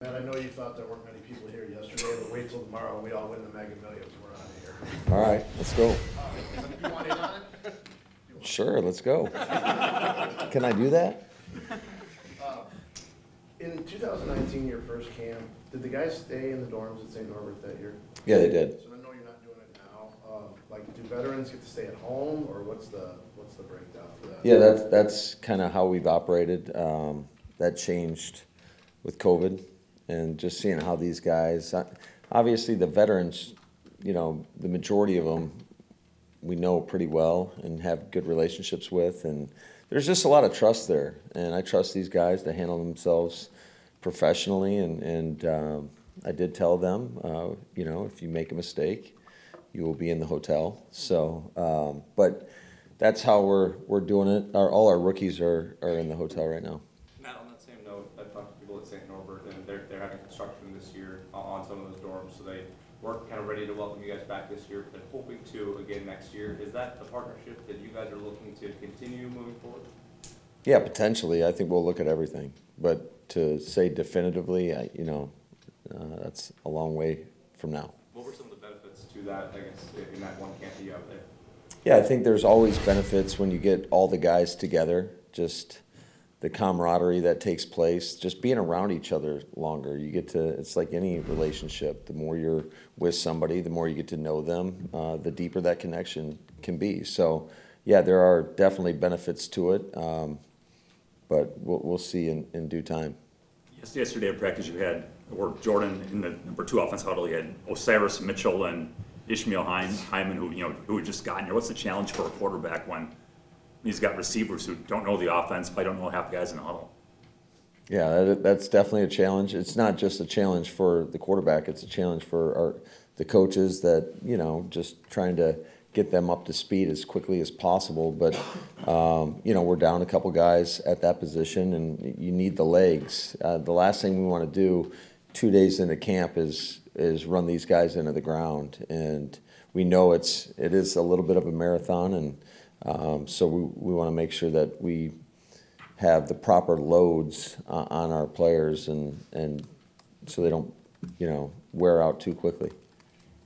And I know you thought there weren't many people here yesterday, but wait till tomorrow and we all win the Mega Millions. We're out of here. All right, let's go. You want in on it? Sure, let's go. Can I do that? In 2019, your first camp, did the guys stay in the dorms at St. Norbert that year? Yeah, they did. So I know you're not doing it now. Like, do veterans get to stay at home, or what's the breakdown for that? Yeah, that's kind of how we've operated. That changed with COVID and just seeing how these guys, obviously the veterans, you know, the majority of them we know pretty well and have good relationships with, and there's just a lot of trust there, and I trust these guys to handle themselves professionally, and I did tell them, you know, if you make a mistake, you will be in the hotel. So, but that's how we're doing it. All our rookies are in the hotel right now. Matt, on that same note, I've talked to people at St. Norbert, and they're having construction this year on some of those dorms, so they weren't kind of ready to welcome you guys back this year, but hoping to again next year. Is that a partnership that you guys are looking to continue moving forward? Yeah, potentially. I think we'll look at everything, but to say definitively, you know, that's a long way from now. What were some of the benefits to that, I guess, in that one camp that you have there? Yeah, I think there's always benefits when you get all the guys together, just the camaraderie that takes place, just being around each other longer. You get to, it's like any relationship. The more you're with somebody, the more you get to know them, the deeper that connection can be. So, yeah, there are definitely benefits to it, but we'll see in due time. Yesterday at practice, you had, or Jordan in the #2 offense huddle, you had Osiris Mitchell and Ishmael Hyman, who had just gotten here. What's the challenge for a quarterback when he's got receivers who don't know the offense, but don't know half the guys in the huddle? Yeah, that's definitely a challenge. It's not just a challenge for the quarterback; it's a challenge for the coaches that, you know, just trying to get them up to speed as quickly as possible. But you know, we're down a couple guys at that position, and you need the legs. The last thing we want to do 2 days into camp is run these guys into the ground, and we know it is a little bit of a marathon, and so we want to make sure that we have the proper loads on our players, and so they don't, you know, wear out too quickly.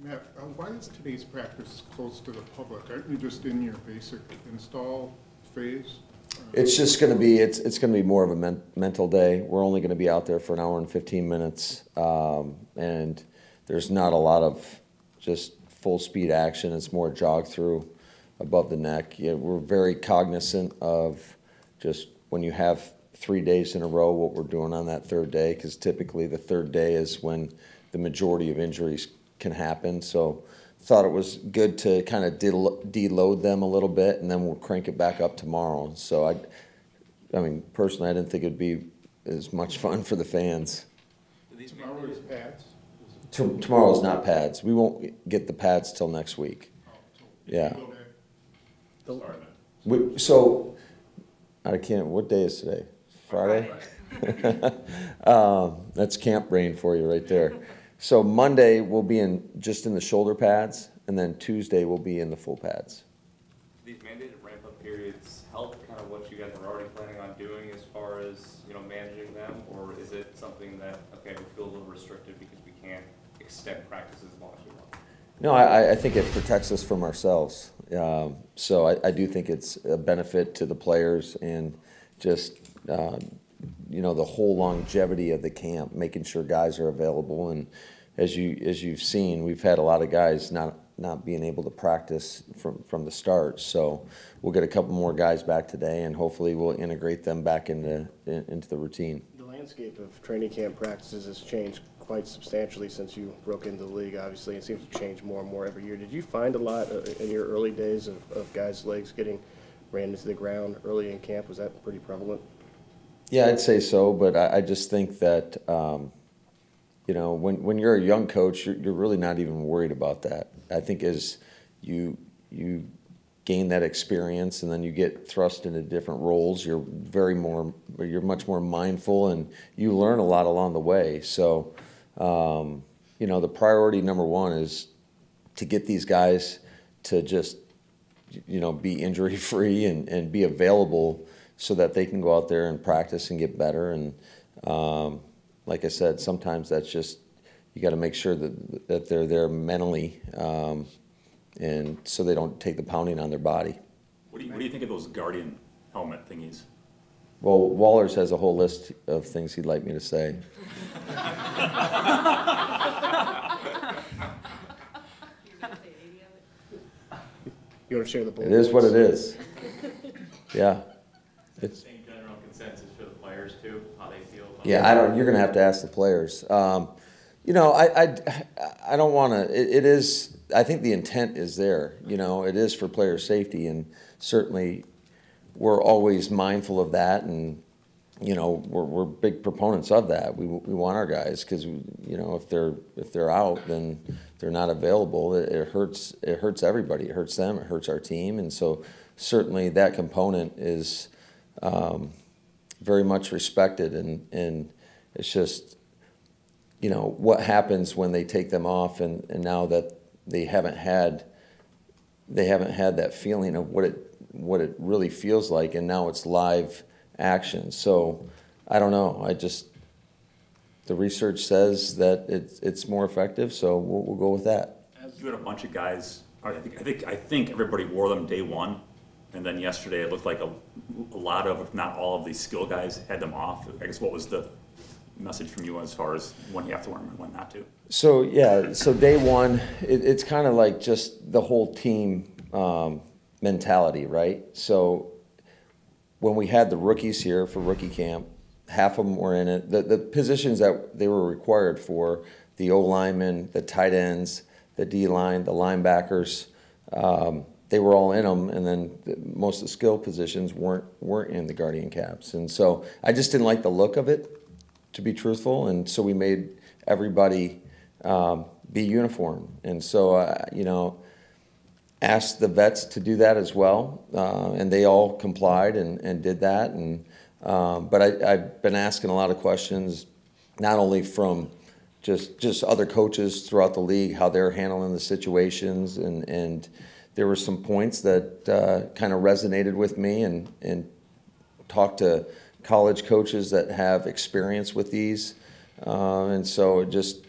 Matt, why is today's practice closed to the public? Aren't you just in your basic install phase? It's just going to be it's going to be more of a mental day. We're only going to be out there for an hour and 15 minutes, and there's not a lot of just full speed action. It's more jog through above the neck. Yeah, we're very cognizant of just when you have 3 days in a row, what we're doing on that third day, because typically the third day is when the majority of injuries can happen. So thought it was good to kind of deload them a little bit, and then we'll crank it back up tomorrow. So I mean, personally, I didn't think it'd be as much fun for the fans. Tomorrow is pads? Tomorrow's not pads. We won't get the pads till next week. Yeah. So I can't. What day is today? Friday. That's camp brain for you right there. So Monday we'll be just in the shoulder pads, and then Tuesday we'll be in the full pads. These mandated ramp-up periods help kind of what you guys are already planning on doing as far as, you know, managing them, or is it something that, okay, we feel a little restricted because we can't extend practices as long as we want? No, I think it protects us from ourselves. So I do think it's a benefit to the players, and just you know, the whole longevity of the camp, making sure guys are available. And as you've seen, we've had a lot of guys not being able to practice from the start. So we'll get a couple more guys back today, and hopefully we'll integrate them back into the routine. The landscape of training camp practices has changed quite substantially since you broke into the league, obviously. It seems to change more and more every year. Did you find a lot in your early days of guys' legs getting ran into the ground early in camp? Was that pretty prevalent? Yeah, I'd say so, but I just think that you know, when you're a young coach, you're really not even worried about that. I think as you gain that experience, and then you get thrust into different roles, you're much more mindful, and you learn a lot along the way. So you know, the priority number one is to get these guys to just, you know, be injury free and be available, so that they can go out there and practice and get better. And like I said, sometimes that's just, you got to make sure that they're there mentally, and so they don't take the pounding on their body. What do you think of those Guardian helmet thingies? Well, Wallers has a whole list of things he'd like me to say. You want to share the It bullet is what it points? is. Yeah. It's, Same general consensus for the players too, how they feel about yeah, I don't, you're gonna have to ask the players. You know, I don't wanna, it is, I think the intent is there, you know, it is for player safety, and certainly we're always mindful of that, and, you know, we're big proponents of that. We want our guys, because, you know, if they're out, then they're not available. It hurts everybody. It hurts them. It hurts our team. And so certainly that component is very much respected. And it's just, you know, what happens when they take them off, and now that they haven't had that feeling of what it really feels like, and now it's live action. So I don't know. The research says that it's more effective, so we'll go with that. You had a bunch of guys, I think everybody wore them day one, and then yesterday it looked like a lot of, if not all of these skill guys had them off. I guess what was the message from you as far as when you have to wear them and when not to? So yeah, so day one, it's kind of like just the whole team mentality, right? So when we had the rookies here for rookie camp, half of them were in it. The positions that they were required for, the O-linemen, the tight ends, the D-line, the linebackers, they were all in them, and then most of the skill positions weren't in the Guardian caps. And so I just didn't like the look of it, to be truthful, and so we made everybody be uniform. And so, you know, asked the vets to do that as well, and they all complied and did that. And but I've been asking a lot of questions, not only from just other coaches throughout the league, how they're handling the situations, and there were some points that kind of resonated with me, and talked to college coaches that have experience with these, and so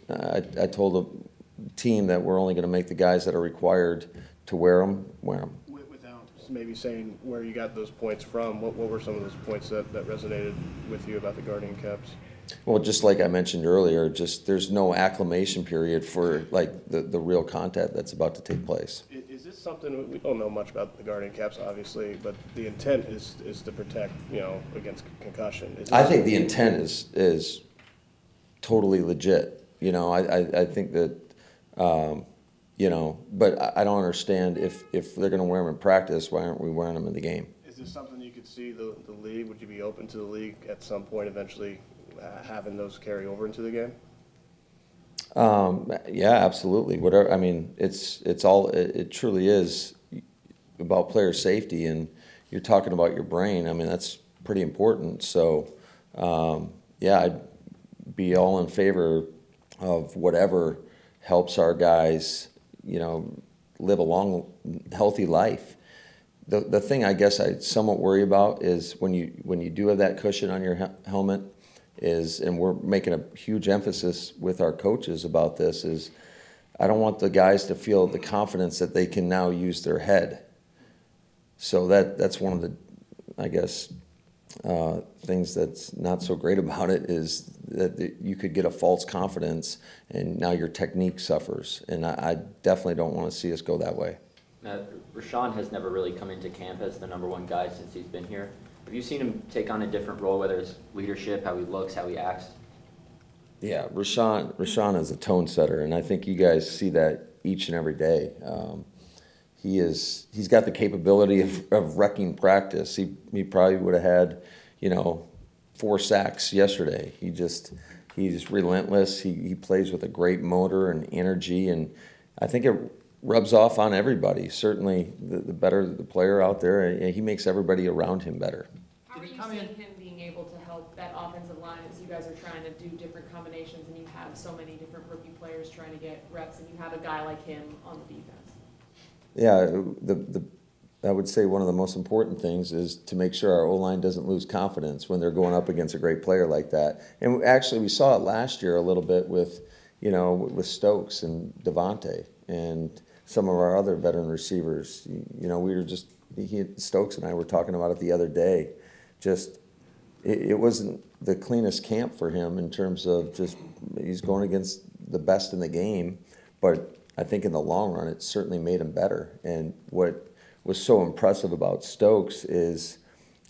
I told the team that we're only going to make the guys that are required to wear them. Without maybe saying where you got those points from, what were some of those points that resonated with you about the Guardian caps? Well, just like I mentioned earlier, just there's no acclimation period for like the real contact that's about to take place. Is this something, we don't know much about the Guardian caps, obviously, but the intent is to protect, you know, against concussion. I think the intent is totally legit. You know, I think that, you know, but I don't understand if they're going to wear them in practice, why aren't we wearing them in the game? Is this something you could see the league, would you be open to the league at some point eventually having those carry over into the game? Yeah, absolutely. Whatever. I mean, it truly is about player safety, and you're talking about your brain. I mean, that's pretty important. So, yeah, I'd be all in favor of whatever helps our guys, you know, live a long, healthy life. The thing I guess I somewhat worry about is when you do have that cushion on your helmet, and we're making a huge emphasis with our coaches about this, is I don't want the guys to feel the confidence that they can now use their head. So that's one of the, I guess, things that's not so great about it, is that you could get a false confidence and now your technique suffers. And I definitely don't want to see us go that way. Now, Rashan has never really come into camp as the #1 guy since he's been here. Have you seen him take on a different role, whether it's leadership, how he looks, how he acts? Yeah, Rashan is a tone setter, and I think you guys see that each and every day. He's got the capability of wrecking practice. He probably would have had, you know, 4 sacks yesterday. He's relentless. He plays with a great motor and energy, and I think it rubs off on everybody. Certainly, the better the player out there, he makes everybody around him better. How are you seeing him being able to help that offensive line as you guys are trying to do different combinations and you have so many different rookie players trying to get reps and you have a guy like him on the defense? Yeah, the I would say one of the most important things is to make sure our O-line doesn't lose confidence when they're going up against a great player like that. And actually, we saw it last year a little bit with, with Stokes and Devontae and some of our other veteran receivers. We were just, Stokes and I were talking about it the other day. Just, it wasn't the cleanest camp for him in terms of just, he's going against the best in the game, but I think in the long run, it certainly made him better. And what was so impressive about Stokes is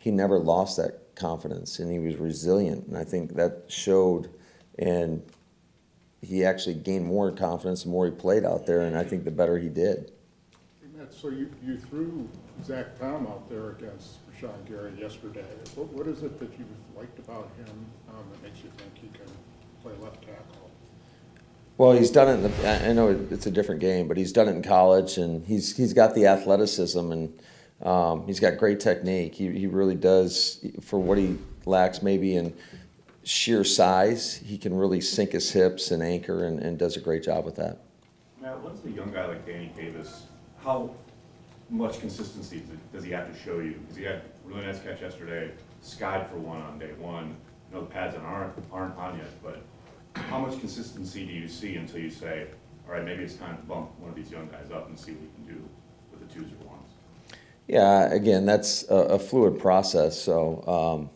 he never lost that confidence, and he was resilient. And I think that showed, and he actually gained more confidence the more he played out there, and I think the better he did. Matt, so you threw Zach Tom out there against Rashan Gary yesterday. What is it that you liked about him that makes you think he can play left tackle? Well, he's done it. I know it's a different game, but he's done it in college, and he's got the athleticism, and he's got great technique. He really does, for what he lacks maybe in sheer size. He can really sink his hips and anchor, and does a great job with that. Matt, what does a young guy like Danny Davis, how much consistency does he have to show you? Because he had a really nice catch yesterday, skied for one on day one. I know the pads aren't on yet, but how much consistency do you see until you say, all right, maybe it's time to bump one of these young guys up and see what he can do with the twos or ones? Yeah, again, that's a fluid process. So,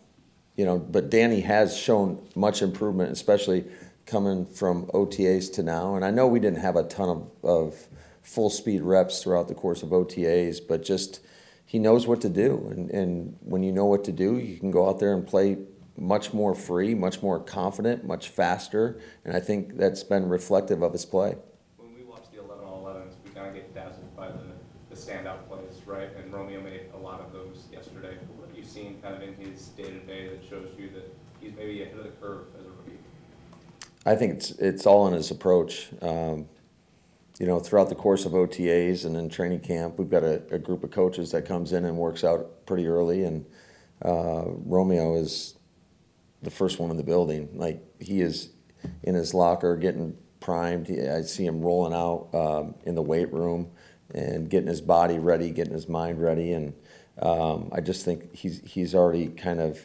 but Danny has shown much improvement, especially coming from OTAs to now. And I know we didn't have a ton of full speed reps throughout the course of OTAs, but just he knows what to do. And when you know what to do, you can go out there and play much more free, much more confident, much faster, and I think that's been reflective of his play. When we watch the 11-on-11s, we kind of get dazzled by the standout plays, right? And Romeo made a lot of those yesterday. What have you seen kind of in his day-to-day that shows you that he's maybe ahead of the curve as a rookie? I think it's all in his approach. Throughout the course of OTAs and in training camp, we've got a group of coaches that comes in and works out pretty early, and Romeo is the first one in the building. Like, he is in his locker getting primed. I see him rolling out in the weight room and getting his body ready, getting his mind ready. And I just think he's already kind of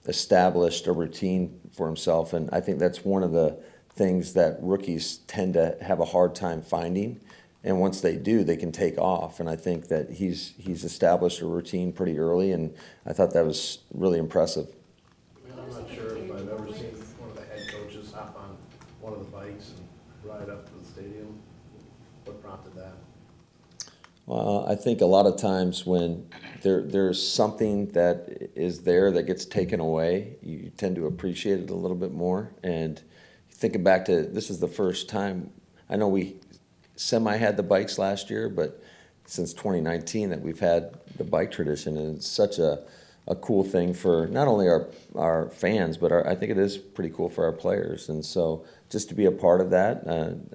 established a routine for himself. And I think that's one of the things that rookies tend to have a hard time finding. And once they do, they can take off. And I think that he's established a routine pretty early, and I thought that was really impressive. I'm not sure if I've ever seen one of the head coaches hop on one of the bikes and ride up to the stadium. What prompted that? Well, I think a lot of times when there's something that is there that gets taken away, you tend to appreciate it a little bit more. And thinking back to, this is the first time, I know we had the bikes last year, but since 2019 that we've had the bike tradition, and it's such a cool thing for not only our fans, but I think it is pretty cool for our players. And so just to be a part of that,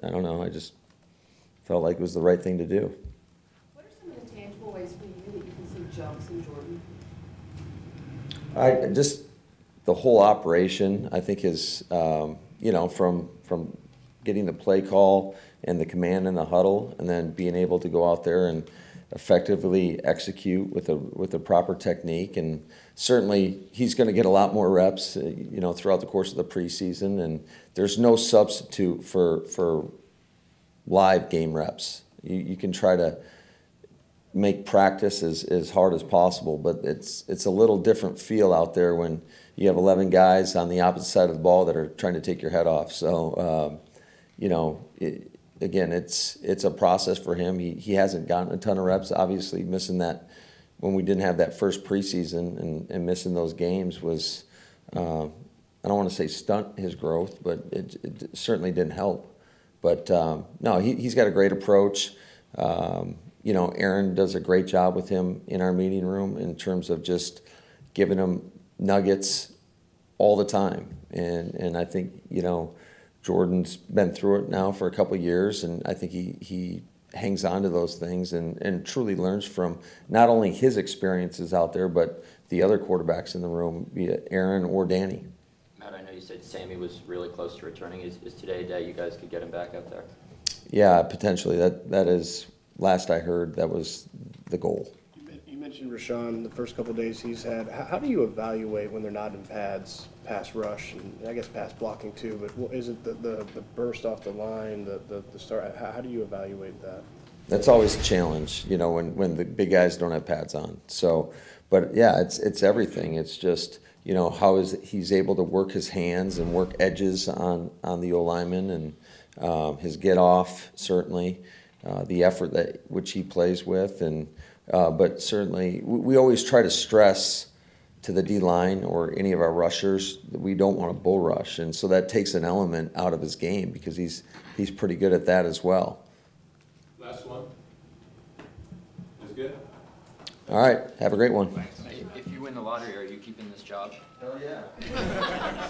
I don't know, I just felt like it was the right thing to do. What are some intangible ways for you that you can see jumps in Jordan? Just the whole operation, I think, is, from getting the play call and the command in the huddle, and then being able to go out there and effectively execute with a proper technique. And certainly he's going to get a lot more reps, throughout the course of the preseason. And there's no substitute for live game reps. You can try to make practice as hard as possible, but it's a little different feel out there when you have 11 guys on the opposite side of the ball that are trying to take your head off. So, again, it's a process for him. He hasn't gotten a ton of reps. Obviously, missing that when we didn't have that first preseason and missing those games was, I don't want to say stunt his growth, but it certainly didn't help. But no, he's got a great approach. Aaron does a great job with him in our meeting room in terms of just giving him nuggets all the time. And I think, Jordan's been through it now for a couple of years, and I think he hangs on to those things and truly learns from not only his experiences out there, but the other quarterbacks in the room, be it Aaron or Danny. Matt, I know you said Sammy was really close to returning. Is today a day you guys could get him back out there? Yeah, potentially. That is, last I heard, that was the goal. mentioned Rashan, the first couple of days he's had. How do you evaluate when they're not in pads, pass rush, and I guess pass blocking too, but is it the burst off the line, the start? How do you evaluate that? That's always a challenge, you know, when the big guys don't have pads on. So, but yeah, it's everything. It's just, you know, he's able to work his hands and work edges on the O-lineman, and his get off, certainly, the effort which he plays with, and but certainly we always try to stress to the D-line or any of our rushers that we don't want to bull rush, and so that takes an element out of his game because he's pretty good at that as well. Last one. Is good? All right, have a great one. If you win the lottery, are you keeping this job? Hell yeah.